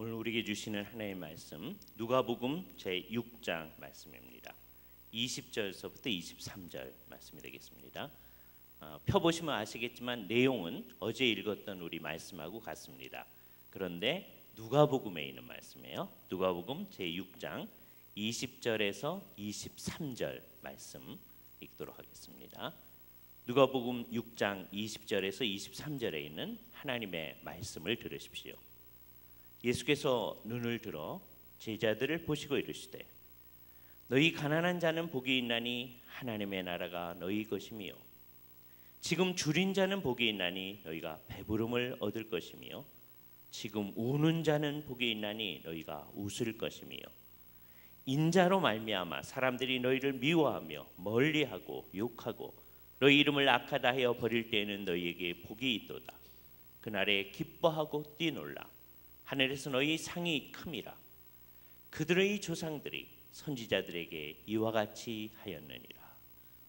오늘 우리에게 주시는 하나님의 말씀 누가복음 제6장 말씀입니다. 20절서부터 23절 말씀이 되겠습니다. 펴보시면 아시겠지만 내용은 어제 읽었던 우리 말씀하고 같습니다. 그런데 누가복음에 있는 말씀이에요. 누가복음 제6장 20절에서 23절 말씀 읽도록 하겠습니다. 누가복음 6장 20절에서 23절에 있는 하나님의 말씀을 들으십시오. 예수께서 눈을 들어 제자들을 보시고 이르시되 너희 가난한 자는 복이 있나니 하나님의 나라가 너희 것이며 지금 줄인 자는 복이 있나니 너희가 배부름을 얻을 것이며 지금 우는 자는 복이 있나니 너희가 웃을 것이며 인자로 말미암아 사람들이 너희를 미워하며 멀리하고 욕하고 너희 이름을 악하다 하여 버릴 때에는 너희에게 복이 있도다. 그날에 기뻐하고 뛰놀라. 하늘에서 너희 상이 큼이라. 그들의 조상들이 선지자들에게 이와 같이 하였느니라.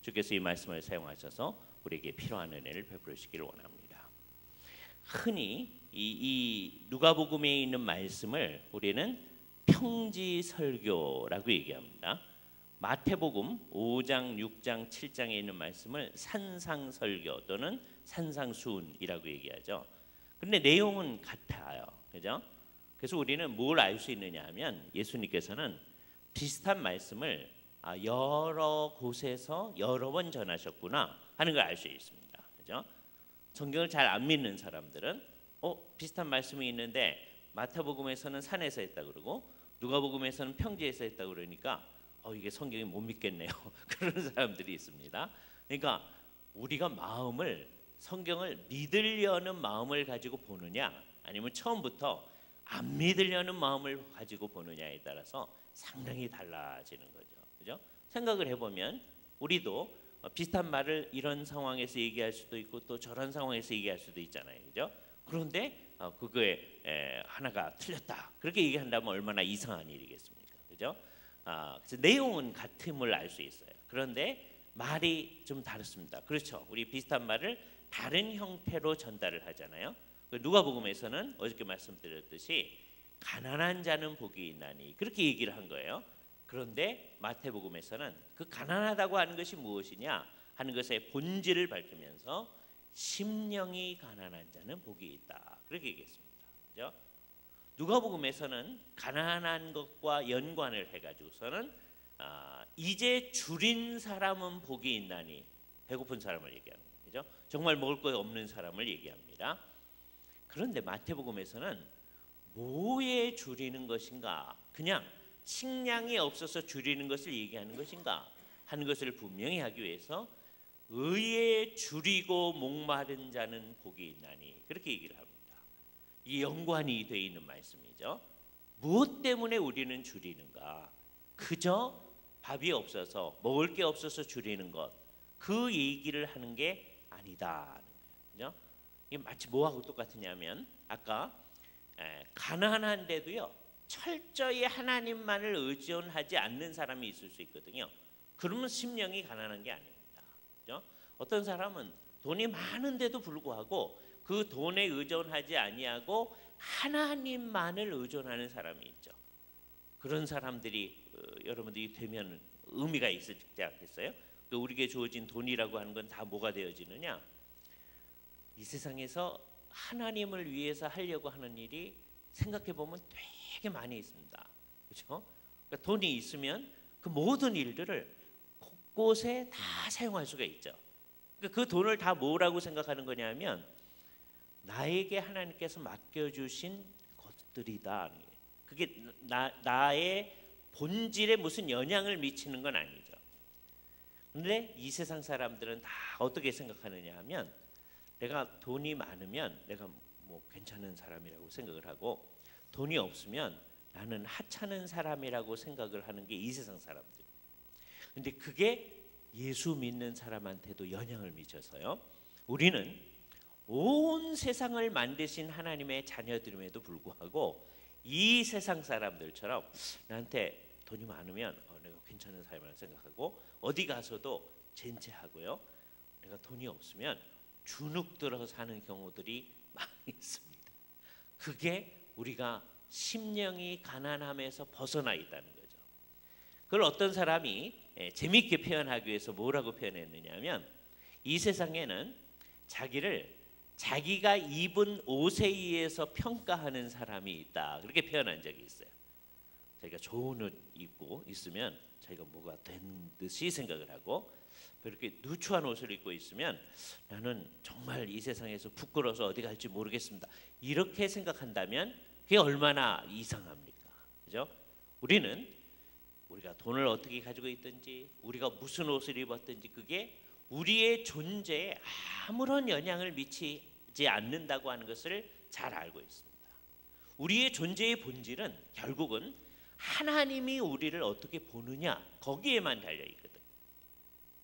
주께서 이 말씀을 사용하셔서 우리에게 필요한 은혜를 베풀으시기를 원합니다. 흔히 이 누가복음에 있는 말씀을 우리는 평지설교라고 얘기합니다. 마태복음 5장, 6장, 7장에 있는 말씀을 산상설교 또는 산상수훈이라고 얘기하죠. 그런데 내용은 같아요. 그죠? 그래서 우리는 뭘 알 수 있느냐 하면 예수님께서는 비슷한 말씀을 여러 곳에서 여러 번 전하셨구나 하는 걸 알 수 있습니다. 그죠? 성경을 잘 안 믿는 사람들은 비슷한 말씀이 있는데 마태복음에서는 산에서 했다 그러고 누가복음에서는 평지에서 했다 그러니까 이게 성경이 못 믿겠네요. 그런 사람들이 있습니다. 그러니까 우리가 성경을 믿으려는 마음을 가지고 보느냐 아니면 처음부터 안 믿으려는 마음을 가지고 보느냐에 따라서 상당히 달라지는 거죠. 그죠? 생각을 해보면 우리도 비슷한 말을 이런 상황에서 얘기할 수도 있고 또 저런 상황에서 얘기할 수도 있잖아요. 그죠? 그런데 그거에 하나가 틀렸다. 그렇게 얘기한다면 얼마나 이상한 일이겠습니까? 그죠? 그래서 내용은 같음을 알 수 있어요. 그런데 말이 좀 다릅니다. 그렇죠? 우리 비슷한 말을 다른 형태로 전달을 하잖아요. 누가복음에서는 어저께 말씀드렸듯이 가난한 자는 복이 있나니 그렇게 얘기를 한 거예요. 그런데 마태복음에서는 그 가난하다고 하는 것이 무엇이냐 하는 것의 본질을 밝히면서 심령이 가난한 자는 복이 있다. 그렇게 얘기했습니다. 그죠? 누가복음에서는 가난한 것과 연관을 해가지고서는 이제 줄인 사람은 복이 있나니 배고픈 사람을 얘기합니다. 그죠? 정말 먹을 것 없는 사람을 얘기합니다. 그런데 마태복음에서는 뭐에 줄이는 것인가? 그냥 식량이 없어서 줄이는 것을 얘기하는 것인가? 하는 것을 분명히 하기 위해서 의에 줄이고 목마른 자는 복이 있나니 그렇게 얘기를 합니다. 이 연관이 되어 있는 말씀이죠. 무엇 때문에 우리는 줄이는가? 그저 밥이 없어서 먹을 게 없어서 줄이는 것, 그 얘기를 하는 게 아니다. 그죠? 이게 마치 뭐하고 똑같으냐면 아까 가난한데도요 철저히 하나님만을 의존하지 않는 사람이 있을 수 있거든요. 그러면 심령이 가난한 게 아닙니다. 그죠? 어떤 사람은 돈이 많은데도 불구하고 그 돈에 의존하지 아니하고 하나님만을 의존하는 사람이 있죠. 그런 사람들이 여러분들이 되면 의미가 있지 않겠어요? 우리에게 주어진 돈이라고 하는 건 다 뭐가 되어지느냐? 이 세상에서 하나님을 위해서 하려고 하는 일이 생각해 보면 되게 많이 있습니다. 그렇죠? 그러니까 돈이 있으면 그 모든 일들을 곳곳에 다 사용할 수가 있죠. 그러니까 그 돈을 다 뭐라고 생각하는 거냐면 나에게 하나님께서 맡겨주신 것들이다. 그게 나의 본질에 무슨 영향을 미치는 건 아니죠. 근데 이 세상 사람들은 다 어떻게 생각하느냐 하면 내가 돈이 많으면 내가 뭐 괜찮은 사람이라고 생각을 하고 돈이 없으면 나는 하찮은 사람이라고 생각을 하는 게 이 세상 사람들. 근데 그게 예수 믿는 사람한테도 영향을 미쳐서요. 우리는 온 세상을 만드신 하나님의 자녀들임에도 불구하고 이 세상 사람들처럼 나한테 돈이 많으면 내가 괜찮은 사람이라고 생각하고 어디 가서도 젠체하고요. 내가 돈이 없으면 주눅 들어 사는 경우들이 많이 있습니다. 그게 우리가 심령이 가난함에서 벗어나 있다는 거죠. 그걸 어떤 사람이 재미있게 표현하기 위해서 뭐라고 표현했느냐면, 이 세상에는 자기를 자기가 입은 옷에 의해서 평가하는 사람이 있다, 그렇게 표현한 적이 있어요. 자기가 좋은 옷 입고 있으면 자기가 뭐가 된 듯이 생각을 하고, 그렇게 누추한 옷을 입고 있으면 나는 정말 이 세상에서 부끄러워서 어디 갈지 모르겠습니다, 이렇게 생각한다면 그게 얼마나 이상합니까? 그죠? 우리가 돈을 어떻게 가지고 있든지, 우리가 무슨 옷을 입었든지, 그게 우리의 존재에 아무런 영향을 미치지 않는다고 하는 것을 잘 알고 있습니다. 우리의 존재의 본질은 결국은 하나님이 우리를 어떻게 보느냐, 거기에만 달려 있거든.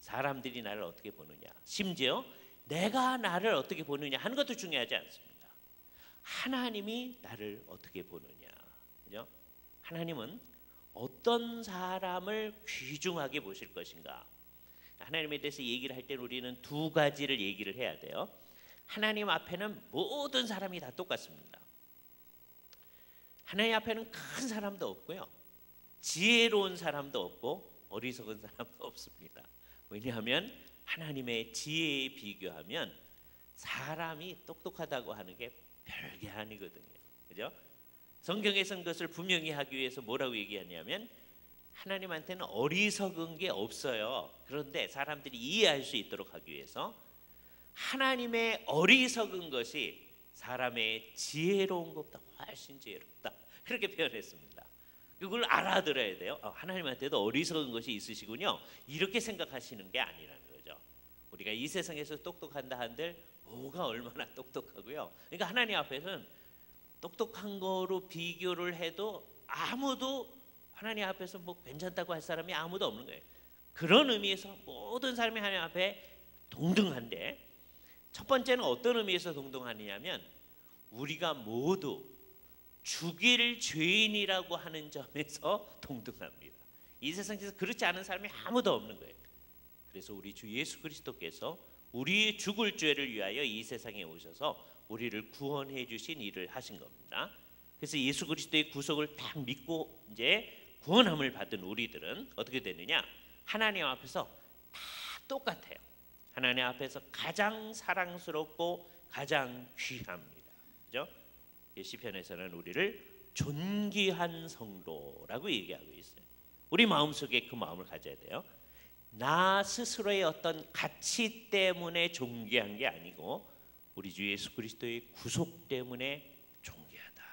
사람들이 나를 어떻게 보느냐, 심지어 내가 나를 어떻게 보느냐 하는 것도 중요하지 않습니다. 하나님이 나를 어떻게 보느냐, 그죠? 하나님은 어떤 사람을 귀중하게 보실 것인가. 하나님에 대해서 얘기를 할 때는 우리는 두 가지를 얘기를 해야 돼요. 하나님 앞에는 모든 사람이 다 똑같습니다. 하나님 앞에는 큰 사람도 없고요, 지혜로운 사람도 없고 어리석은 사람도 없습니다. 왜냐하면 하나님의 지혜에 비교하면 사람이 똑똑하다고 하는 게 별게 아니거든요. 그죠? 성경에서는 그것을 분명히 하기 위해서 뭐라고 얘기하냐면, 하나님한테는 어리석은 게 없어요. 그런데 사람들이 이해할 수 있도록 하기 위해서 하나님의 어리석은 것이 사람의 지혜로운 것보다 훨씬 지혜롭다, 그렇게 표현했습니다. 그걸 알아들어야 돼요. 하나님한테도 어리석은 것이 있으시군요, 이렇게 생각하시는 게 아니라는 거죠. 우리가 이 세상에서 똑똑한다 한들 뭐가 얼마나 똑똑하고요. 그러니까 하나님 앞에서는 똑똑한 거로 비교를 해도 아무도 하나님 앞에서 뭐 괜찮다고 할 사람이 아무도 없는 거예요. 그런 의미에서 모든 사람이 하나님 앞에 동등한데, 첫 번째는 어떤 의미에서 동등하느냐면, 우리가 모두 죽일 죄인이라고 하는 점에서 동등합니다. 이 세상에서 그렇지 않은 사람이 아무도 없는 거예요. 그래서 우리 주 예수 그리스도께서 우리의 죽을 죄를 위하여 이 세상에 오셔서 우리를 구원해 주신 일을 하신 겁니다. 그래서 예수 그리스도의 구속을 딱 믿고 이제 구원함을 받은 우리들은 어떻게 되느냐? 하나님 앞에서 다 똑같아요. 하나님 앞에서 가장 사랑스럽고 가장 귀합니다. 그죠? 시편에서는 우리를 존귀한 성도라고 얘기하고 있어요. 우리 마음속에 그 마음을 가져야 돼요. 나 스스로의 어떤 가치 때문에 존귀한 게 아니고 우리 주 예수 그리스도의 구속 때문에 존귀하다.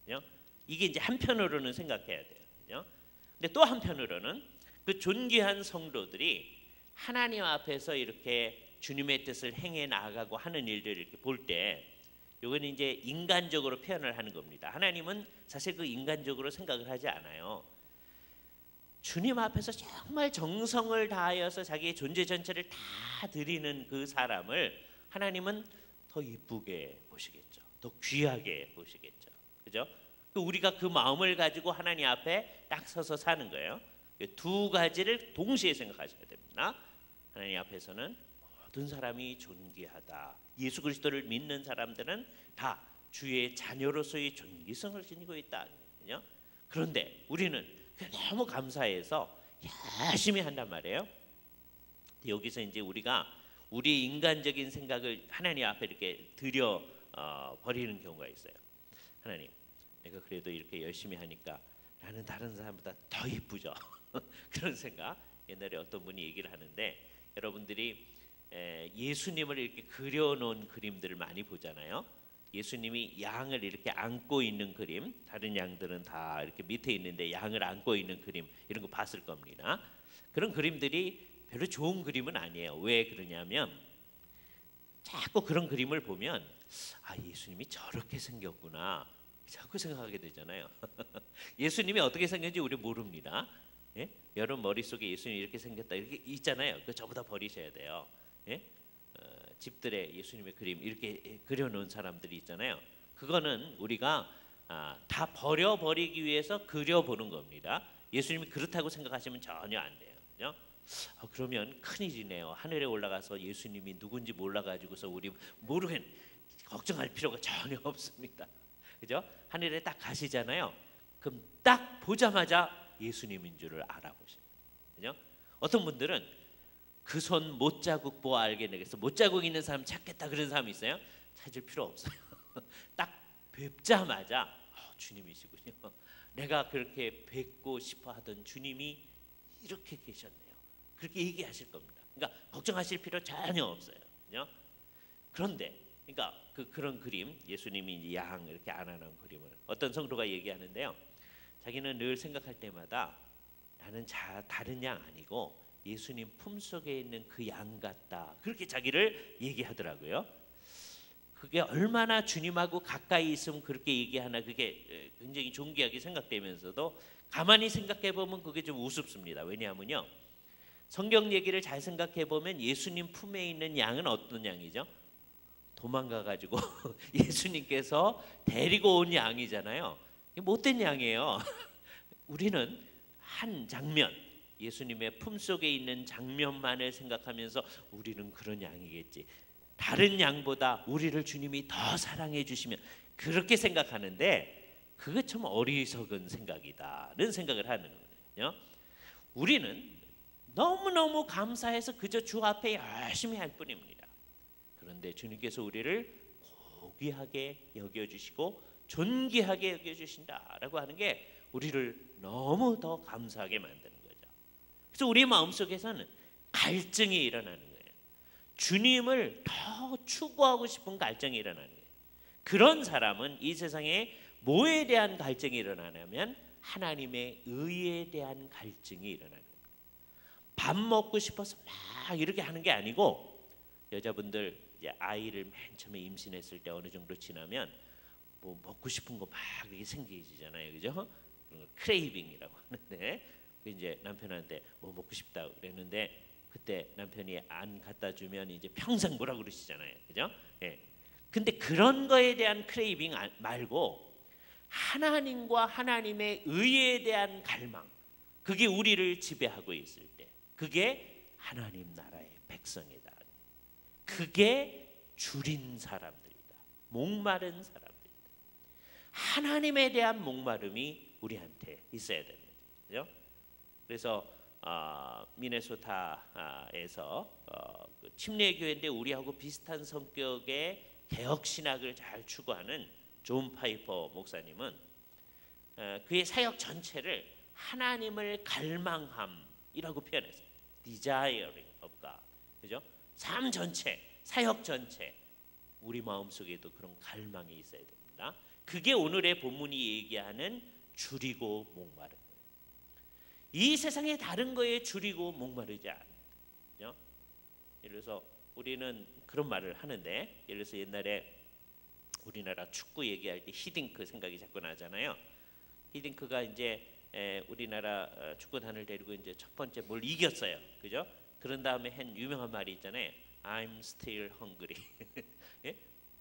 그죠? 이게 이제 한편으로는 생각해야 돼요. 그죠? 근데 또 한편으로는 그 존귀한 성도들이 하나님 앞에서 이렇게 주님의 뜻을 행해 나가고 하는 일들을 이렇게 볼 때, 이건 이제 인간적으로 표현을 하는 겁니다. 하나님은 사실 그 인간적으로 생각을 하지 않아요. 주님 앞에서 정말 정성을 다하여서 자기의 존재 전체를 다 드리는 그 사람을 하나님은 더 이쁘게 보시겠죠. 더 귀하게 보시겠죠. 그죠? 우리가 그 마음을 가지고 하나님 앞에 딱 서서 사는 거예요. 두 가지를 동시에 생각하셔야 됩니다. 하나님 앞에서는 모든 사람이 존귀하다. 예수 그리스도를 믿는 사람들은 다 주의 자녀로서의 존귀성을 지니고 있다. 그런데 우리는 너무 감사해서 열심히 한단 말이에요. 여기서 이제 우리가 우리의 인간적인 생각을 하나님 앞에 이렇게 들여 버리는 경우가 있어요. 하나님, 내가 그래도 이렇게 열심히 하니까 나는 다른 사람보다 더 이쁘죠. 그런 생각. 옛날에 어떤 분이 얘기를 하는데, 여러분들이 예수님을 이렇게 그려놓은 그림들을 많이 보잖아요. 예수님이 양을 이렇게 안고 있는 그림, 다른 양들은 다 이렇게 밑에 있는데 양을 안고 있는 그림, 이런 거 봤을 겁니다. 그런 그림들이 별로 좋은 그림은 아니에요. 왜 그러냐면 자꾸 그런 그림을 보면 예수님이 저렇게 생겼구나 자꾸 생각하게 되잖아요. 예수님이 어떻게 생겼는지 우리 모릅니다. 예? 여러분 머릿속에 예수님이 이렇게 생겼다 이렇게 있잖아요. 그거 전부 다 버리셔야 돼요. 예? 집들에 예수님의 그림 이렇게 그려놓은 사람들이 있잖아요. 그거는 우리가 다 버려버리기 위해서 그려보는 겁니다. 예수님이 그렇다고 생각하시면 전혀 안 돼요. 그죠? 그러면 큰일이네요. 하늘에 올라가서 예수님이 누군지 몰라가지고서 우리 모르겠 걱정할 필요가 전혀 없습니다. 그죠? 하늘에 딱 가시잖아요. 그럼 딱 보자마자 예수님인 줄을 알아보시는 거죠. 어떤 분들은 그 손 못자국 보아 알겠네. 그래서 못자국 있는 사람 찾겠다 그런 사람이 있어요. 찾을 필요 없어요. 딱 뵙자마자 주님이시군요. 내가 그렇게 뵙고 싶어 하던 주님이 이렇게 계셨네요. 그렇게 얘기하실 겁니다. 그러니까 걱정하실 필요 전혀 없어요. 그죠? 그런데 그러니까 그런 그림, 예수님이 이제 양 이렇게 안아놓은 그림을 어떤 성도가 얘기하는데요. 자기는 늘 생각할 때마다 나는 다른 양 아니고 예수님 품속에 있는 그 양 같다. 그렇게 자기를 얘기하더라고요. 그게 얼마나 주님하고 가까이 있으면 그렇게 얘기하나, 그게 굉장히 존귀하게 생각되면서도 가만히 생각해 보면 그게 좀 우습습니다. 왜냐하면요, 성경 얘기를 잘 생각해 보면 예수님 품에 있는 양은 어떤 양이죠? 도망가 가지고 예수님께서 데리고 온 양이잖아요. 못된 양이에요. 우리는 한 장면, 예수님의 품속에 있는 장면만을 생각하면서 우리는 그런 양이겠지, 다른 양보다 우리를 주님이 더 사랑해 주시면, 그렇게 생각하는데 그게 참 어리석은 생각이다는 생각을 하는 거예요. 우리는 너무너무 감사해서 그저 주 앞에 열심히 할 뿐입니다. 그런데 주님께서 우리를 고귀하게 여겨주시고 존귀하게 여겨주신다라고 하는 게 우리를 너무 더 감사하게 만드는 거죠. 그래서 우리 마음속에서는 갈증이 일어나는 거예요. 주님을 더 추구하고 싶은 갈증이 일어나는 거예요. 그런 사람은 이 세상에 뭐에 대한 갈증이 일어나냐면 하나님의 의에 대한 갈증이 일어나는 거예요. 밥 먹고 싶어서 막 이렇게 하는 게 아니고, 여자분들 이제 아이를 맨 처음에 임신했을 때 어느 정도 지나면 뭐 먹고 싶은 거 막 이렇게 생기잖아요, 그죠? 크레이빙이라고 하는데, 이제 남편한테 뭐 먹고 싶다 그랬는데 그때 남편이 안 갖다 주면 이제 평생 뭐라 그러시잖아요, 그죠? 예. 근데 그런 거에 대한 크레이빙 말고 하나님과 하나님의 의에 대한 갈망, 그게 우리를 지배하고 있을 때, 그게 하나님 나라의 백성이다. 그게 줄인 사람들이다. 목마른 사람들이다. 하나님에 대한 목마름이 우리한테 있어야 되는 거죠. 그래서 미네소타에서 그 침례교회인데 우리하고 비슷한 성격의 개혁 신학을 잘 추구하는 존 파이퍼 목사님은 그의 사역 전체를 하나님을 갈망함이라고 표현했어요. Desiring of God. 그죠? 삶 전체, 사역 전체, 우리 마음속에도 그런 갈망이 있어야 됩니다. 그게 오늘의 본문이 얘기하는 줄이고 목마른 거예요. 이 세상의 다른 거에 줄이고 목마르지 않아요. 예를 들어서 우리는 그런 말을 하는데, 예를 들어서 옛날에 우리나라 축구 얘기할 때 히딩크 생각이 자꾸 나잖아요. 히딩크가 이제 우리나라 축구단을 데리고 이제 첫 번째 뭘 이겼어요, 그죠? 그런 다음에 한 유명한 말이 있잖아요. I'm still hungry. 예?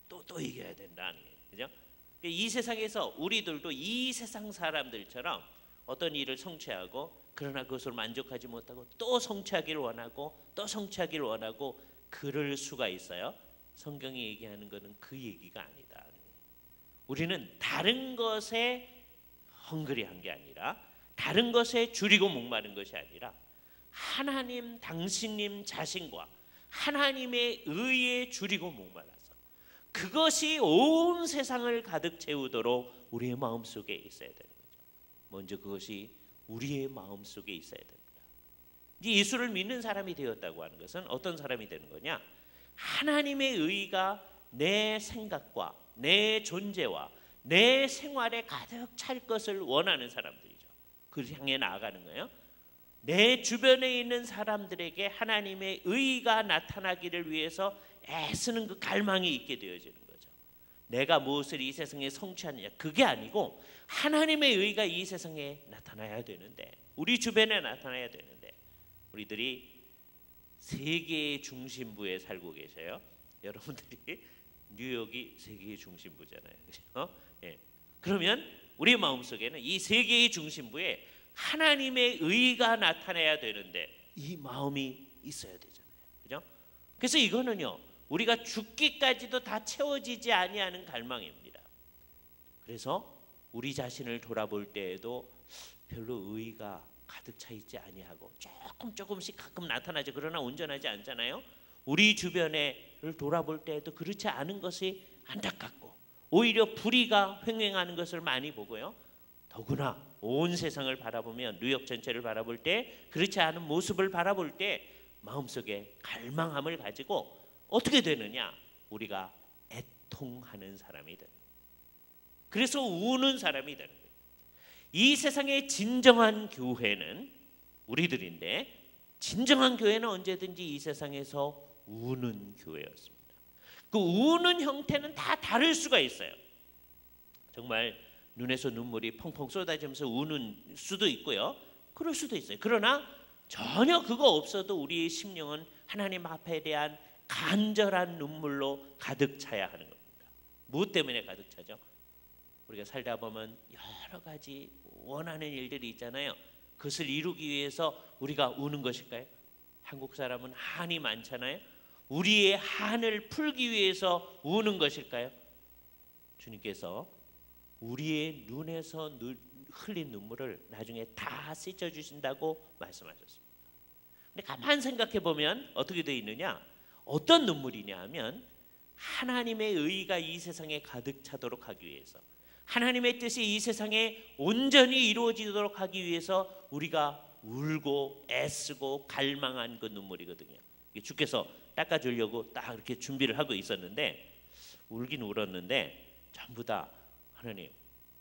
또 이겨야 된다는 게, 그죠? 이 세상에서 우리들도 이 세상 사람들처럼 어떤 일을 성취하고, 그러나 그것으로 만족하지 못하고 또 성취하기를 원하고 또 성취하기를 원하고 그럴 수가 있어요. 성경이 얘기하는 것은 그 얘기가 아니다. 우리는 다른 것에 헝그리한 게 아니라, 다른 것에 줄이고 목마른 것이 아니라 하나님 당신님 자신과 하나님의 의에 줄이고 목말라서 그것이 온 세상을 가득 채우도록 우리의 마음속에 있어야 되는 거죠. 먼저 그것이 우리의 마음속에 있어야 됩니다. 이제 예수를 믿는 사람이 되었다고 하는 것은 어떤 사람이 되는 거냐? 하나님의 의가 내 생각과 내 존재와 내 생활에 가득 찰 것을 원하는 사람들이죠. 그를 향해 나아가는 거예요. 내 주변에 있는 사람들에게 하나님의 의가 나타나기를 위해서 애쓰는 그 갈망이 있게 되어지는 거죠. 내가 무엇을 이 세상에 성취하느냐, 그게 아니고 하나님의 의가 이 세상에 나타나야 되는데, 우리 주변에 나타나야 되는데, 우리들이 세계의 중심부에 살고 계셔요. 여러분들이 뉴욕이 세계의 중심부잖아요, 그렇죠? 예. 그러면 우리 마음속에는 이 세계의 중심부에 하나님의 의가 나타나야 되는데 이 마음이 있어야 되잖아요, 그죠? 그래서 이거는요, 우리가 죽기까지도 다 채워지지 아니하는 갈망입니다. 그래서 우리 자신을 돌아볼 때에도 별로 의의가 가득 차 있지 아니하고 조금씩 가끔 나타나죠. 그러나 온전하지 않잖아요. 우리 주변에를 돌아볼 때에도 그렇지 않은 것이 안타깝고 오히려 불의가 횡행하는 것을 많이 보고요. 더구나 온 세상을 바라보면 뉴욕 전체를 바라볼 때 그렇지 않은 모습을 바라볼 때 마음속에 갈망함을 가지고 어떻게 되느냐? 우리가 애통하는 사람이 되는 거예요. 그래서 우는 사람이 되는 거예요. 이 세상의 진정한 교회는 우리들인데 진정한 교회는 언제든지 이 세상에서 우는 교회였습니다. 그 우는 형태는 다 다를 수가 있어요. 정말 눈에서 눈물이 펑펑 쏟아지면서 우는 수도 있고요. 그럴 수도 있어요. 그러나 전혀 그거 없어도 우리의 심령은 하나님 앞에 대한 간절한 눈물로 가득 차야 하는 겁니다. 무엇 때문에 가득 차죠? 우리가 살다 보면 여러 가지 원하는 일들이 있잖아요. 그것을 이루기 위해서 우리가 우는 것일까요? 한국 사람은 한이 많잖아요. 우리의 한을 풀기 위해서 우는 것일까요? 주님께서 우리의 눈에서 흘린 눈물을 나중에 다 씻어주신다고 말씀하셨습니다. 근데 가만 생각해 보면 어떻게 되어 있느냐? 어떤 눈물이냐 하면 하나님의 의가 이 세상에 가득 차도록 하기 위해서 하나님의 뜻이 이 세상에 온전히 이루어지도록 하기 위해서 우리가 울고 애쓰고 갈망한 그 눈물이거든요. 주께서 닦아주려고 딱 이렇게 준비를 하고 있었는데 울긴 울었는데 전부 다 하나님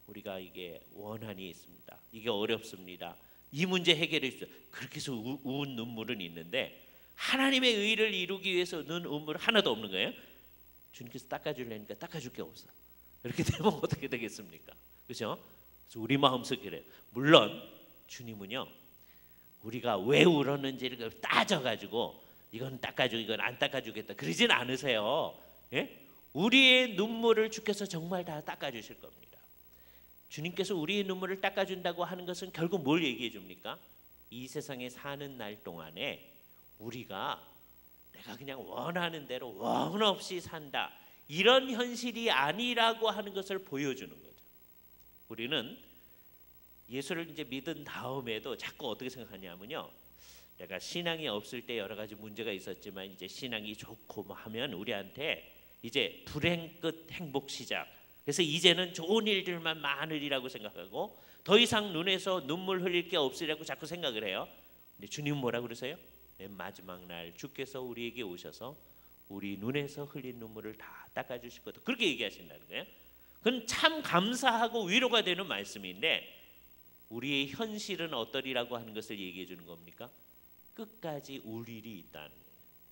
우리가 이게 원한이 있습니다. 이게 어렵습니다. 이 문제 해결해 주십시오. 그렇게 해서 우은 눈물은 있는데 하나님의 의를 이루기 위해서 우는 눈물 하나도 없는 거예요. 주님께서 닦아주려니까 닦아줄 게 없어. 이렇게 되면 어떻게 되겠습니까? 그렇죠? 그래서 우리 마음속에 그래요. 물론 주님은요 우리가 왜 울었는지를 따져가지고 이건 닦아주고 이건 안 닦아주겠다 그러진 않으세요. 예? 우리의 눈물을 주께서 정말 다 닦아주실 겁니다. 주님께서 우리의 눈물을 닦아준다고 하는 것은 결국 뭘 얘기해 줍니까? 이 세상에 사는 날 동안에 우리가 내가 그냥 원하는 대로 원 없이 산다 이런 현실이 아니라고 하는 것을 보여주는 거죠. 우리는 예수를 이제 믿은 다음에도 자꾸 어떻게 생각하냐면요. 내가 신앙이 없을 때 여러 가지 문제가 있었지만 이제 신앙이 좋고 뭐 하면 우리한테 이제 불행 끝 행복 시작. 그래서 이제는 좋은 일들만 많으리라고 생각하고 더 이상 눈에서 눈물 흘릴 게 없으리라고 자꾸 생각을 해요. 근데 주님은 뭐라 그러세요? 맨 마지막 날 주께서 우리에게 오셔서 우리 눈에서 흘린 눈물을 다 닦아주실 거다. 그렇게 얘기하신다는 거예요. 그건 참 감사하고 위로가 되는 말씀인데 우리의 현실은 어떠리라고 하는 것을 얘기해 주는 겁니까? 끝까지 울 일이 있다는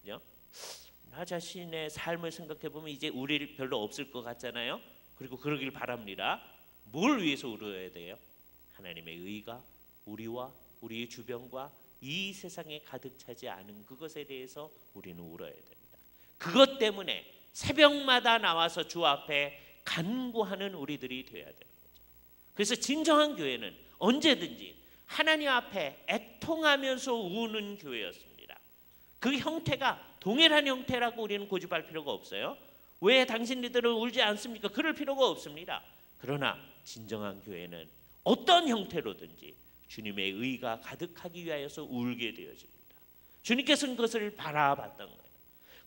거예요. 나 자신의 삶을 생각해 보면 이제 울 일 별로 없을 것 같잖아요. 그리고 그러길 바랍니다. 뭘 위해서 울어야 돼요? 하나님의 의가 우리와 우리의 주변과 이 세상에 가득 차지 않은 그것에 대해서 우리는 울어야 됩니다. 그것 때문에 새벽마다 나와서 주 앞에 간구하는 우리들이 되어야 되는 거죠. 그래서 진정한 교회는 언제든지 하나님 앞에 애통하면서 우는 교회였습니다. 그 형태가 동일한 형태라고 우리는 고집할 필요가 없어요. 왜 당신들은 울지 않습니까? 그럴 필요가 없습니다. 그러나 진정한 교회는 어떤 형태로든지 주님의 의가 가득하기 위하여서 울게 되어집니다. 주님께서는 그것을 바라봤던 거예요.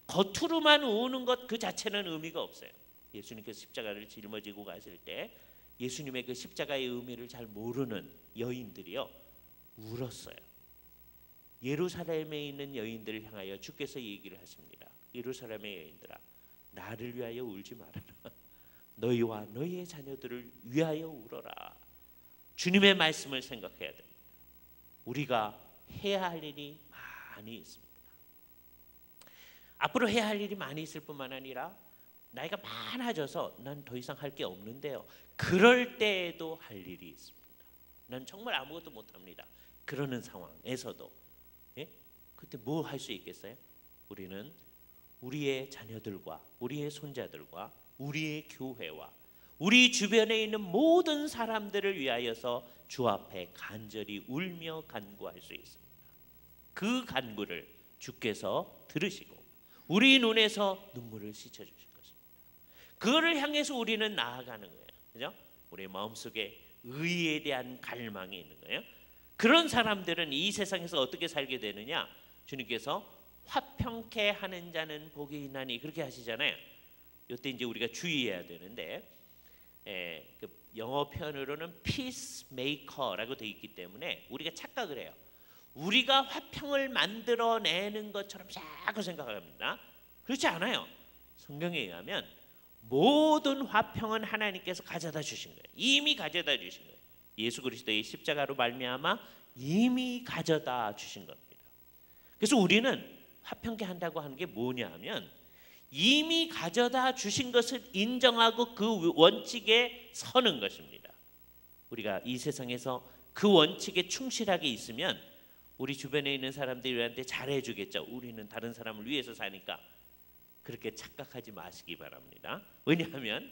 겉으로만 우는 것 그 자체는 의미가 없어요. 예수님께서 십자가를 짊어지고 가실 때 예수님의 그 십자가의 의미를 잘 모르는 여인들이요 울었어요. 예루살렘에 있는 여인들을 향하여 주께서 얘기를 하십니다. 예루살렘의 여인들아 나를 위하여 울지 말아라. 너희와 너희의 자녀들을 위하여 울어라. 주님의 말씀을 생각해야 됩니다. 우리가 해야 할 일이 많이 있습니다. 앞으로 해야 할 일이 많이 있을 뿐만 아니라 나이가 많아져서 난 더 이상 할 게 없는데요. 그럴 때에도 할 일이 있습니다. 난 정말 아무것도 못합니다. 그러는 상황에서도 그때 뭐 할 수 있겠어요? 우리는 우리의 자녀들과 우리의 손자들과 우리의 교회와 우리 주변에 있는 모든 사람들을 위하여서 주 앞에 간절히 울며 간구할 수 있습니다. 그 간구를 주께서 들으시고 우리 눈에서 눈물을 씻어주실 것입니다. 그거를 향해서 우리는 나아가는 거예요. 그죠? 우리의 마음속에 의에 대한 갈망이 있는 거예요. 그런 사람들은 이 세상에서 어떻게 살게 되느냐? 주님께서 화평케 하는 자는 복이 있나니 그렇게 하시잖아요. 이때 이제 우리가 주의해야 되는데 그 영어 표현으로는 peacemaker라고 되어 있기 때문에 우리가 착각을 해요. 우리가 화평을 만들어내는 것처럼 자꾸 생각합니다. 그렇지 않아요. 성경에 의하면 모든 화평은 하나님께서 가져다 주신 거예요. 이미 가져다 주신 거예요. 예수 그리스도의 십자가로 말미암아 이미 가져다 주신 겁니다. 그래서 우리는 화평케 한다고 하는 게 뭐냐 하면 이미 가져다 주신 것을 인정하고 그 원칙에 서는 것입니다. 우리가 이 세상에서 그 원칙에 충실하게 있으면 우리 주변에 있는 사람들이 우리한테 잘해 주겠죠. 우리는 다른 사람을 위해서 사니까. 그렇게 착각하지 마시기 바랍니다. 왜냐하면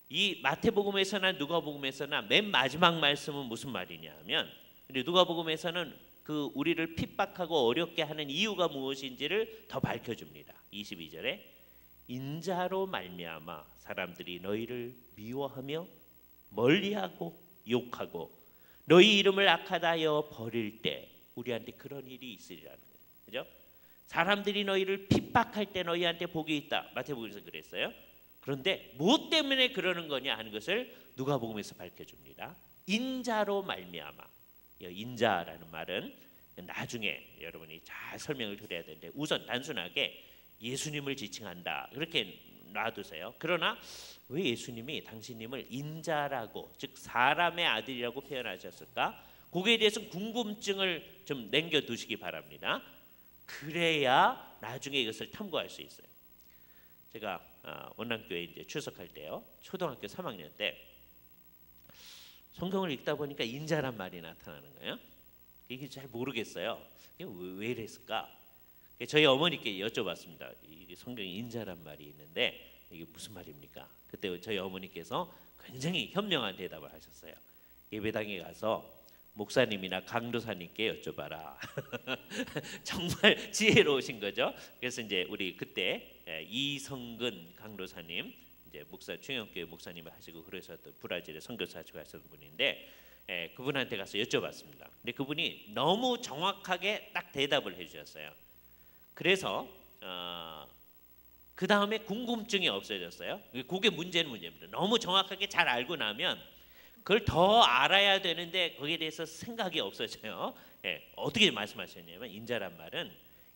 이 마태복음에서나 누가복음에서나 맨 마지막 말씀은 무슨 말이냐 하면 누가복음에서는 그 우리를 핍박하고 어렵게 하는 이유가 무엇인지를 더 밝혀줍니다. 22절에 인자로 말미암아 사람들이 너희를 미워하며 멀리하고 욕하고 너희 이름을 악하다 하여 버릴 때 우리한테 그런 일이 있으리라는 거예요. 그죠? 사람들이 너희를 핍박할 때 너희한테 복이 있다. 마태복음에서 그랬어요. 그런데 무엇 때문에 그러는 거냐 하는 것을 누가복음에서 밝혀줍니다. 인자로 말미암아. 인자라는 말은 나중에 여러분이 잘 설명을 드려야 되는데 우선 단순하게 예수님을 지칭한다. 그렇게 놔두세요. 그러나 왜 예수님이 당신님을 인자라고 즉 사람의 아들이라고 표현하셨을까? 거기에 대해서 궁금증을 좀 남겨두시기 바랍니다. 그래야 나중에 이것을 탐구할 수 있어요. 제가 원남교회 이제 출석할 때요, 초등학교 3학년 때 성경을 읽다 보니까 인자란 말이 나타나는 거예요. 이게 잘 모르겠어요. 이게 왜 이랬을까? 저희 어머니께 여쭤봤습니다. 이 성경에 인자란 말이 있는데 이게 무슨 말입니까? 그때 저희 어머니께서 굉장히 현명한 대답을 하셨어요. 예배당에 가서 목사님이나 강도사님께 여쭤봐라. 정말 지혜로우신 거죠. 그래서 이제 우리 그때 이성근 강도사님, 이제 충영교회 목사님을 하시고 그러셨던 브라질에 선교사 하시고 하셨던 분인데 그분한테 가서 여쭤봤습니다. 근데 그분이 너무 정확하게 딱 대답을 해주셨어요. 그래서 그 다음에 궁금증이 없어졌어요. 그게 문제입니다. 너무 정확하게 잘 알고 나면 그걸 더 알아야 되는데 거기에 대해서 생각이 없어져요. 어떻게 말씀하셨냐면 인자란 말은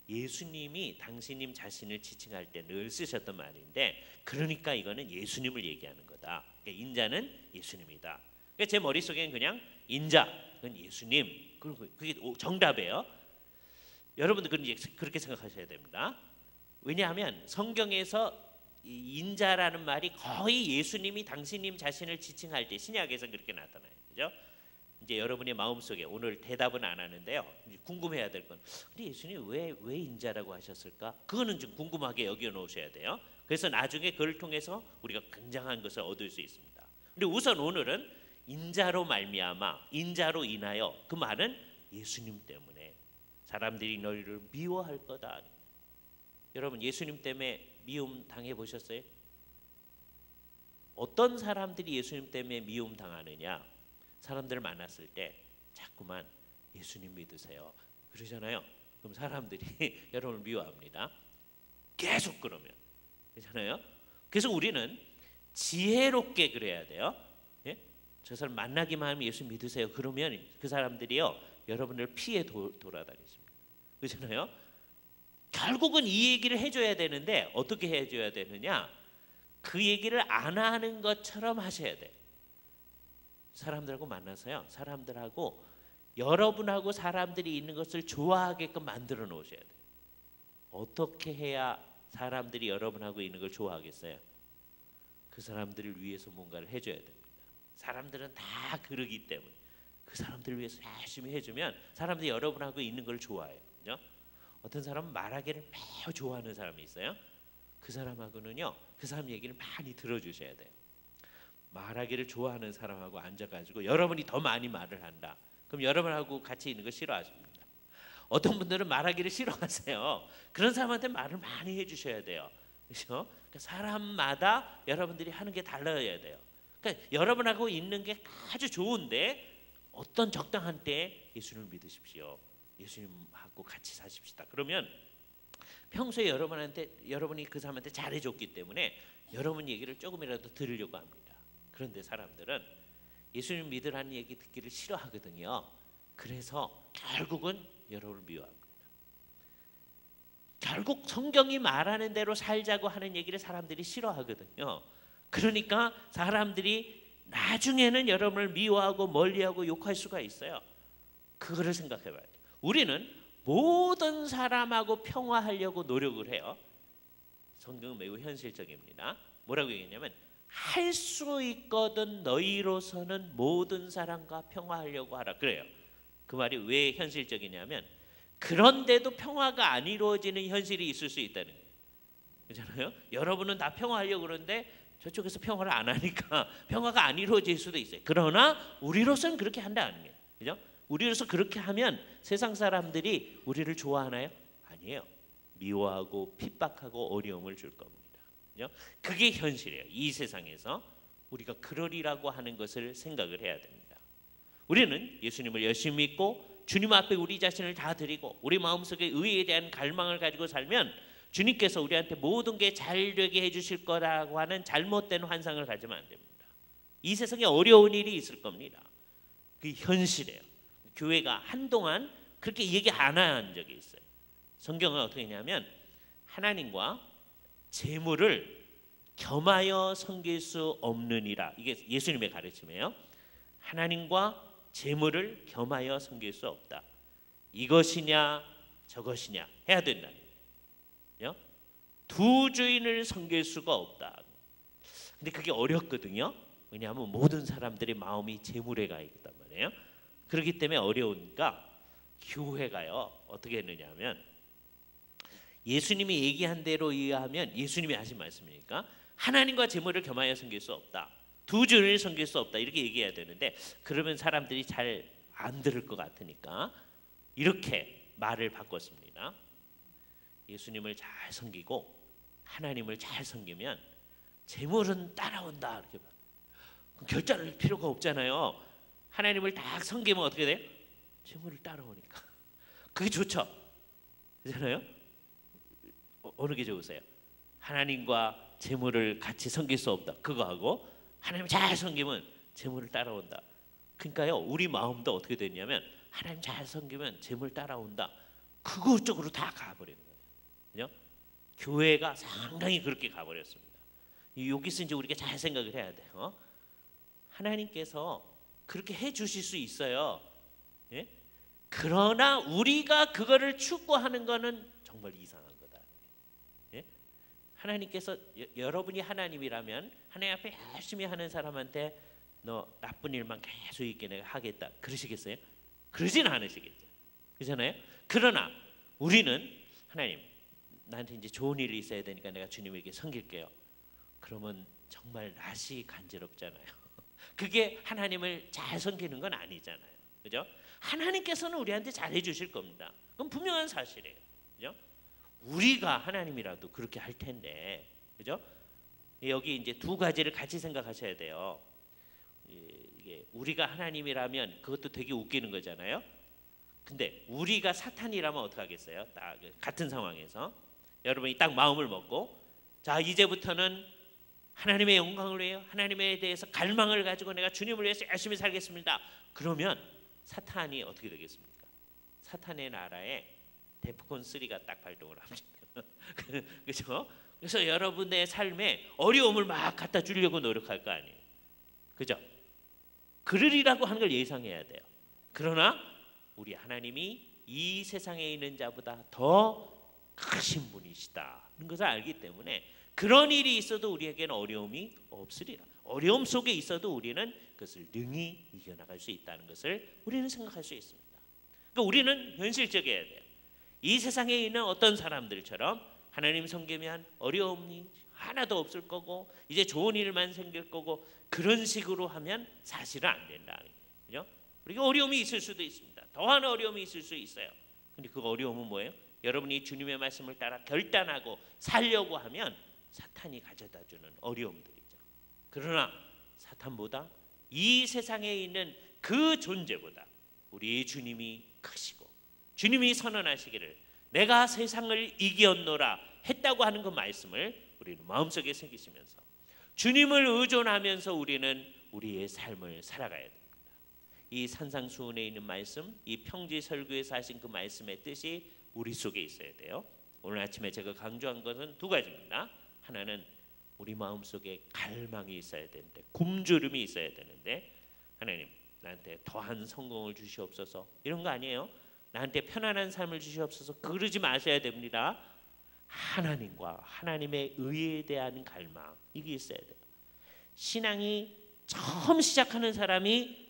예수님이 당신님 자신을 지칭할 때 늘 쓰셨던 말인데 그러니까 이거는 예수님을 얘기하는 거다. 그러니까 인자는 예수님이다. 그러니까 제 머릿속에는 그냥 인자, 그건 예수님, 그게 정답이에요. 여러분들 그렇게 생각하셔야 됩니다. 왜냐하면 성경에서 이 인자라는 말이 거의 예수님이 당신님 자신을 지칭할 때 신약에서 그렇게 나타나요. 그죠? 이제 여러분의 마음속에 오늘 대답은 안 하는데요. 궁금해야 될 건 근데 예수님 왜 인자라고 하셨을까? 그거는 좀 궁금하게 여겨 놓으셔야 돼요. 그래서 나중에 그걸 통해서 우리가 굉장한 것을 얻을 수 있습니다. 근데 우선 오늘은 인자로 말미암아, 인자로 인하여, 그 말은 예수님 때문에 사람들이 너희를 미워할 거다. 여러분 예수님 때문에 미움 당해 보셨어요? 어떤 사람들이 예수님 때문에 미움 당하느냐? 사람들을 만났을 때 자꾸만 예수님 믿으세요 그러잖아요. 그럼 사람들이 여러분을 미워합니다. 계속 그러면 그렇잖아요. 그래서 우리는 지혜롭게 그래야 돼요. 예? 저 사람 만나기만 하면 예수 믿으세요 그러면 그 사람들이요 여러분을 피해 돌아다니십니다. 그렇잖아요. 결국은 이 얘기를 해줘야 되는데 어떻게 해줘야 되느냐? 그 얘기를 안 하는 것처럼 하셔야 돼요. 사람들하고 만나서요, 사람들하고 여러분하고 사람들이 있는 것을 좋아하게끔 만들어 놓으셔야 돼요. 어떻게 해야 사람들이 여러분하고 있는 걸 좋아하겠어요? 그 사람들을 위해서 뭔가를 해줘야 됩니다. 사람들은 다 그러기 때문에 그 사람들을 위해서 열심히 해주면 사람들이 여러분하고 있는 걸 좋아해요. 그죠? 어떤 사람은 말하기를 매우 좋아하는 사람이 있어요. 그 사람하고는요, 그 사람 얘기를 많이 들어주셔야 돼요. 말하기를 좋아하는 사람하고 앉아가지고 여러분이 더 많이 말을 한다. 그럼 여러분하고 같이 있는 거 싫어하십니다. 어떤 분들은 말하기를 싫어하세요. 그런 사람한테 말을 많이 해주셔야 돼요. 그렇죠? 그러니까 사람마다 여러분들이 하는 게 달라야 돼요. 그러니까 여러분하고 있는 게 아주 좋은데 어떤 적당한 때에 예수님을 믿으십시오. 예수님하고 같이 사십시다. 그러면 평소에 여러분이 그 사람한테 잘해줬기 때문에 여러분 얘기를 조금이라도 들으려고 합니다. 그런데 사람들은 예수님 믿으라는 얘기 듣기를 싫어하거든요. 그래서 결국은 여러분을 미워합니다. 결국 성경이 말하는 대로 살자고 하는 얘기를 사람들이 싫어하거든요. 그러니까 사람들이 나중에는 여러분을 미워하고 멀리하고 욕할 수가 있어요. 그거를 생각해 봐야 돼요. 우리는 모든 사람하고 평화하려고 노력을 해요. 성경은 매우 현실적입니다. 뭐라고 얘기했냐면 할 수 있거든 너희로서는 모든 사람과 평화하려고 하라 그래요. 그 말이 왜 현실적이냐면 그런데도 평화가 안 이루어지는 현실이 있을 수 있다는 거예요. 그렇잖아요. 여러분은 다 평화하려고 그러는데 저쪽에서 평화를 안 하니까 평화가 안 이루어질 수도 있어요. 그러나 우리로서는 그렇게 한다는 거예요. 그죠? 우리로서 그렇게 하면 세상 사람들이 우리를 좋아하나요? 아니에요. 미워하고 핍박하고 어려움을 줄 겁니다. 그죠? 그게 현실이에요. 이 세상에서 우리가 그러리라고 하는 것을 생각을 해야 됩니다. 우리는 예수님을 열심히 믿고 주님 앞에 우리 자신을 다 드리고 우리 마음속에 의에 대한 갈망을 가지고 살면 주님께서 우리한테 모든 게 잘 되게 해주실 거라고 하는 잘못된 환상을 가지면 안 됩니다. 이 세상에 어려운 일이 있을 겁니다. 그게 현실이에요. 교회가 한동안 그렇게 얘기 안 한 적이 있어요. 성경은 어떻게 했냐면 하나님과 재물을 겸하여 섬길 수 없느니라. 이게 예수님의 가르침이에요. 하나님과 재물을 겸하여 섬길 수 없다. 이것이냐 저것이냐 해야 된다. 두 주인을 섬길 수가 없다. 근데 그게 어렵거든요. 왜냐하면 모든 사람들의 마음이 재물에 가 있단 말이에요. 그렇기 때문에 어려우니까 교회가요 어떻게 했느냐면 예수님이 얘기한 대로 이해하면 예수님이 하신 말씀이니까 하나님과 재물을 겸하여 섬길 수 없다. 두 주인을 섬길 수 없다. 이렇게 얘기해야 되는데 그러면 사람들이 잘 안 들을 것 같으니까 이렇게 말을 바꿨습니다. 예수님을 잘 섬기고 하나님을 잘 섬기면 재물은 따라온다. 이렇게 결단할 필요가 없잖아요. 하나님을 딱 섬기면 어떻게 돼요? 재물을 따라오니까 그게 좋죠. 그렇잖아요. 어느 게 좋으세요? 하나님과 재물을 같이 섬길 수 없다. 그거하고 하나님 잘 섬기면 재물을 따라온다. 그러니까요. 우리 마음도 어떻게 됐냐면 하나님 잘 섬기면 재물 따라온다. 그거 쪽으로 다 가버리는 거예요. 그죠? 교회가 상당히 그렇게 가버렸습니다. 여기서 이제 우리가 잘 생각을 해야 돼요. 하나님께서 그렇게 해주실 수 있어요. 예? 그러나 우리가 그거를 추구하는 거는 정말 이상한 거다. 예? 하나님께서 여러분이 하나님이라면 하나님 앞에 열심히 하는 사람한테 너 나쁜 일만 계속 있게 내가 하겠다 그러시겠어요? 그러진 않으시겠죠. 그렇잖아요. 그러나 우리는 하나님 나한테 이제 좋은 일이 있어야 되니까 내가 주님에게 섬길게요. 그러면 정말 낯이 간지럽잖아요. 그게 하나님을 잘 섬기는 건 아니잖아요. 그죠? 하나님께서는 우리한테 잘해 주실 겁니다. 그건 분명한 사실이에요. 그죠? 우리가 하나님이라도 그렇게 할 텐데. 그죠? 여기 이제 두 가지를 같이 생각하셔야 돼요. 이게 우리가 하나님이라면 그것도 되게 웃기는 거잖아요. 근데 우리가 사탄이라면 어떻게 하겠어요? 딱 같은 상황에서 여러분이 딱 마음을 먹고 자 이제부터는 하나님의 영광을 위해서 하나님에 대해서 갈망을 가지고 내가 주님을 위해서 열심히 살겠습니다. 그러면 사탄이 어떻게 되겠습니까? 사탄의 나라에 데프콘 3가 딱 발동을 합니다. 그렇죠? 그래서 여러분의 삶에 어려움을 막 갖다 주려고 노력할 거 아니에요. 그죠? 그러리라고 하는 걸 예상해야 돼요. 그러나 우리 하나님이 이 세상에 있는 자보다 더 크신 분이시다는 것을 알기 때문에 그런 일이 있어도 우리에게는 어려움이 없으리라. 어려움 속에 있어도 우리는 그것을 능히 이겨나갈 수 있다는 것을 우리는 생각할 수 있습니다. 그러니까 우리는 현실적이어야 돼요. 이 세상에 있는 어떤 사람들처럼 하나님 섬기면 어려움이 하나도 없을 거고 이제 좋은 일만 생길 거고 그런 식으로 하면 사실은 안 된다는 거예요. 우리가 어려움이 있을 수도 있습니다. 더한 어려움이 있을 수 있어요. 근데 그 어려움은 뭐예요? 여러분이 주님의 말씀을 따라 결단하고 살려고 하면 사탄이 가져다 주는 어려움들이죠. 그러나 사탄보다 이 세상에 있는 그 존재보다 우리 주님이 크시고 주님이 선언하시기를 내가 세상을 이기었노라 했다고 하는 그 말씀을 우리는 마음속에 새기시면서 주님을 의존하면서 우리는 우리의 삶을 살아가야 됩니다. 이 산상수훈에 있는 말씀, 이 평지설교에서 하신 그 말씀의 뜻이 우리 속에 있어야 돼요. 오늘 아침에 제가 강조한 것은 두 가지입니다. 하나는 우리 마음속에 갈망이 있어야 되는데, 굶주림이 있어야 되는데, 하나님 나한테 더한 성공을 주시옵소서, 이런 거 아니에요. 나한테 편안한 삶을 주시옵소서, 그러지 마셔야 됩니다. 하나님과 하나님의 의에 대한 갈망, 이게 있어야 돼요. 신앙이 처음 시작하는 사람이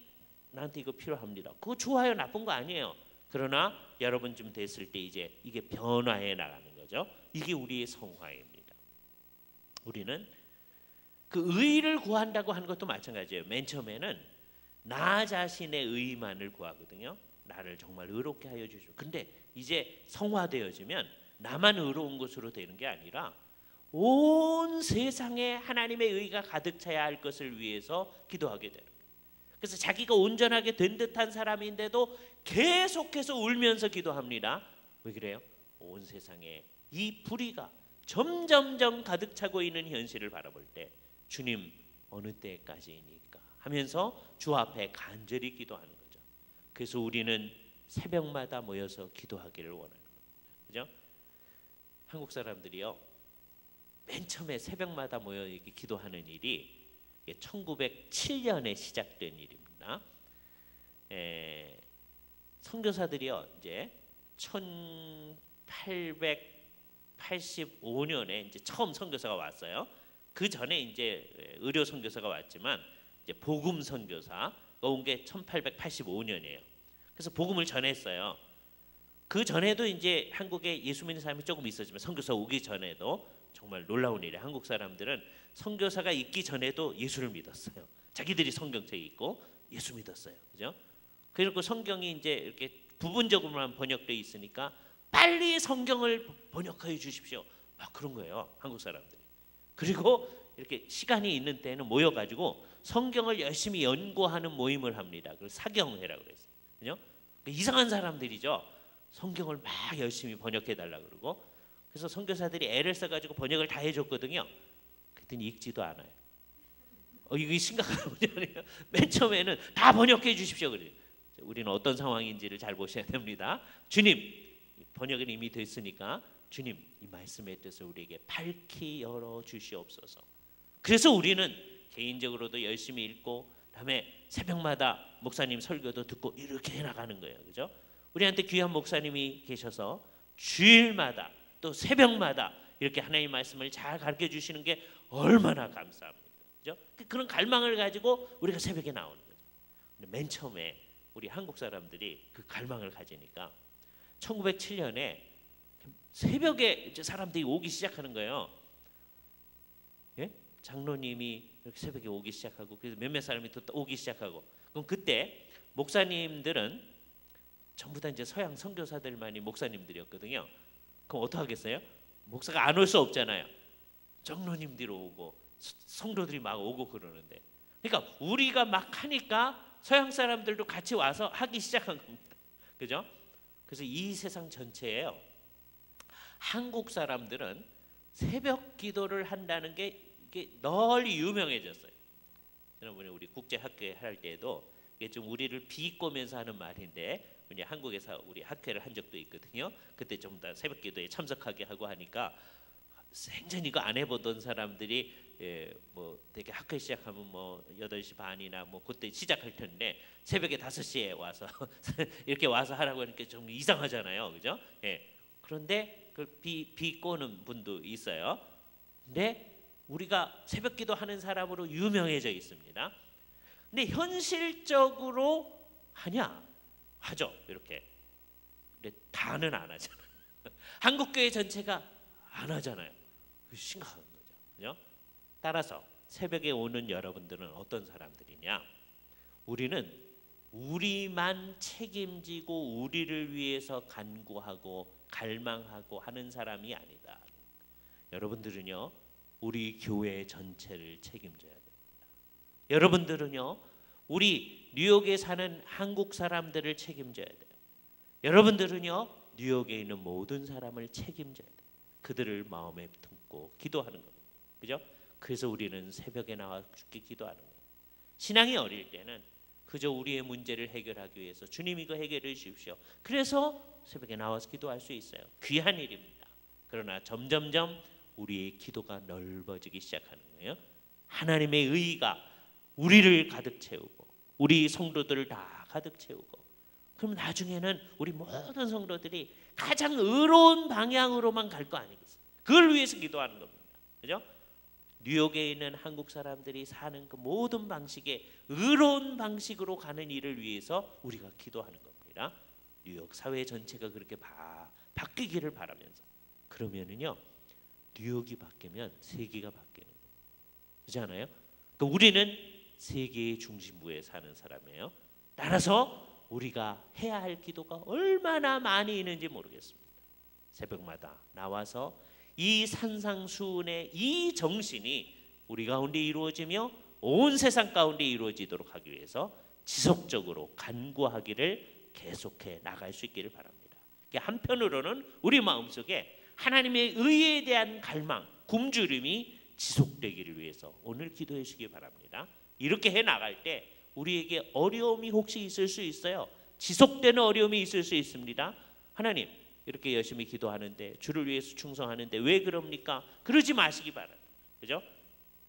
나한테 이거 필요합니다. 그거 좋아요, 나쁜 거 아니에요. 그러나 여러분쯤 됐을 때 이제 이게 변화해 나가는 거죠. 이게 우리의 성화입니다. 우리는 그 의를 구한다고 하는 것도 마찬가지예요. 맨 처음에는 나 자신의 의만을 구하거든요. 나를 정말 의롭게 하여 주시오. 근데 이제 성화되어지면 나만 의로운 것으로 되는 게 아니라 온 세상에 하나님의 의가 가득 차야 할 것을 위해서 기도하게 되는 거예요. 그래서 자기가 온전하게 된 듯한 사람인데도 계속해서 울면서 기도합니다. 왜 그래요? 온 세상에 이 불의가 점점점 가득 차고 있는 현실을 바라볼 때 주님 어느 때까지이니까 하면서 주 앞에 간절히 기도하는 거죠. 그래서 우리는 새벽마다 모여서 기도하기를 원하는 거예요. 그죠? 한국 사람들이요, 맨 처음에 새벽마다 모여 이렇게 기도하는 일이 1907년에 시작된 일입니다. 선교사들이요, 이제 1885년에 이제 처음 선교사가 왔어요. 그 전에 이제 의료 선교사가 왔지만 이제 복음 선교사가 온 게 1885년이에요. 그래서 복음을 전했어요. 그 전에도 이제 한국에 예수 믿는 사람이 조금 있었지만 선교사 오기 전에도 정말 놀라운 일이에요. 한국 사람들은 선교사가 있기 전에도 예수를 믿었어요. 자기들이 성경책이 있고 예수 믿었어요. 그죠? 그리고 성경이 이제 이렇게 부분적으로만 번역되어 있으니까 빨리 성경을 번역하여 주십시오. 막 그런 거예요, 한국 사람들이. 그리고 이렇게 시간이 있는 때는 모여가지고 성경을 열심히 연구하는 모임을 합니다. 그걸 사경회라고 그랬어요. 그죠? 이상한 사람들이죠. 성경을 막 열심히 번역해 달라고 그러고, 그래서 선교사들이 애를 써가지고 번역을 다 해줬거든요. 그랬더니 읽지도 않아요. 이게 심각한 문제예요. 맨 처음에는 다 번역해 주십시오. 그래요. 우리는 어떤 상황인지를 잘 보셔야 됩니다. 주님, 번역은 이미 됐으니까 주님, 이 말씀의 뜻을 우리에게 밝히 열어 주시옵소서. 그래서 우리는 개인적으로도 열심히 읽고, 다음에 새벽마다 목사님 설교도 듣고 이렇게 해나가는 거예요. 그죠? 우리한테 귀한 목사님이 계셔서 주일마다 또 새벽마다 이렇게 하나님 말씀을 잘 가르쳐 주시는 게 얼마나 감사합니다. 그죠? 그런 갈망을 가지고 우리가 새벽에 나오는 거죠. 근데 맨 처음에 우리 한국 사람들이 그 갈망을 가지니까 1907년에 새벽에 이제 사람들이 오기 시작하는 거예요. 예? 장로님이 이렇게 새벽에 오기 시작하고, 그래서 몇몇 사람이 또 오기 시작하고, 그럼 그때 목사님들은 전부 다 이제 서양 선교사들만이 목사님들이었거든요. 그럼 어떻게 하겠어요? 목사가 안 올 수 없잖아요. 장로님들이 오고 성도들이 막 오고 그러는데, 그러니까 우리가 막 하니까 서양 사람들도 같이 와서 하기 시작한 겁니다. 그죠? 그래서 이 세상 전체에요, 한국 사람들은 새벽 기도를 한다는 게 이게 널리 유명해졌어요. 여러분이 우리 국제 학회 할 때도 이게 좀 우리를 비꼬면서 하는 말인데, 우리 한국에서 우리 학회를 한 적도 있거든요. 그때 좀 다 새벽 기도에 참석하게 하고 하니까 생전 이거 안 해보던 사람들이 뭐 되게 학회 시작하면 뭐 8시 반이나 뭐 그때 시작할 텐데 새벽에 5시에 와서 이렇게 와서 하라고 하니까 좀 이상하잖아요. 그죠? 예. 그런데 그 비꼬는 분도 있어요. 근데 우리가 새벽 기도하는 사람으로 유명해져 있습니다. 근데 현실적으로 하냐? 하죠. 이렇게. 근데 다는 안 하잖아요. 한국 교회 전체가 안 하잖아요. 심각한 거죠. 그죠? 따라서 새벽에 오는 여러분들은 어떤 사람들이냐? 우리는 우리만 책임지고 우리를 위해서 간구하고 갈망하고 하는 사람이 아니다. 여러분들은요, 우리 교회 전체를 책임져야 됩니다. 여러분들은요, 우리 뉴욕에 사는 한국 사람들을 책임져야 돼요. 여러분들은요, 뉴욕에 있는 모든 사람을 책임져야 돼요. 그들을 마음에 품고 기도하는 겁니다. 그죠? 그래서 우리는 새벽에 나와 주께 기도하는 거예요. 신앙이 어릴 때는 그저 우리의 문제를 해결하기 위해서 주님 이거 해결해 주십시오. 그래서 새벽에 나와서 기도할 수 있어요. 귀한 일입니다. 그러나 점점점 우리의 기도가 넓어지기 시작하는 거예요. 하나님의 의가 우리를 가득 채우고 우리 성도들을 다 가득 채우고, 그럼 나중에는 우리 모든 성도들이 가장 의로운 방향으로만 갈 거 아니겠어요? 그걸 위해서 기도하는 겁니다. 그죠? 뉴욕에 있는 한국 사람들이 사는 그 모든 방식의 의로운 방식으로 가는 일을 위해서 우리가 기도하는 겁니다. 뉴욕 사회 전체가 그렇게 바뀌기를 바라면서. 그러면은요, 뉴욕이 바뀌면 세계가 바뀌는 거예요. 그렇지 않아요? 그러니까 우리는 세계의 중심부에 사는 사람이에요. 따라서 우리가 해야 할 기도가 얼마나 많이 있는지 모르겠습니다. 새벽마다 나와서 이 산상수훈의 이 정신이 우리 가운데 이루어지며 온 세상 가운데 이루어지도록 하기 위해서 지속적으로 간구하기를 계속해 나갈 수 있기를 바랍니다. 한편으로는 우리 마음속에 하나님의 의에 대한 갈망, 굶주림이 지속되기를 위해서 오늘 기도해 주시기 바랍니다. 이렇게 해 나갈 때 우리에게 어려움이 혹시 있을 수 있어요. 지속되는 어려움이 있을 수 있습니다. 하나님, 이렇게 열심히 기도하는데, 주를 위해서 충성하는데 왜 그럽니까? 그러지 마시기 바랍니다. 그죠?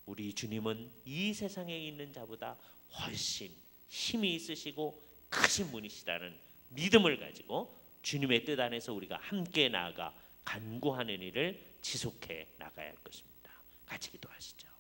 우리 주님은 이 세상에 있는 자보다 훨씬 힘이 있으시고 크신 분이시다는 믿음을 가지고 주님의 뜻 안에서 우리가 함께 나아가 간구하는 일을 지속해 나가야 할 것입니다. 같이 기도하시죠.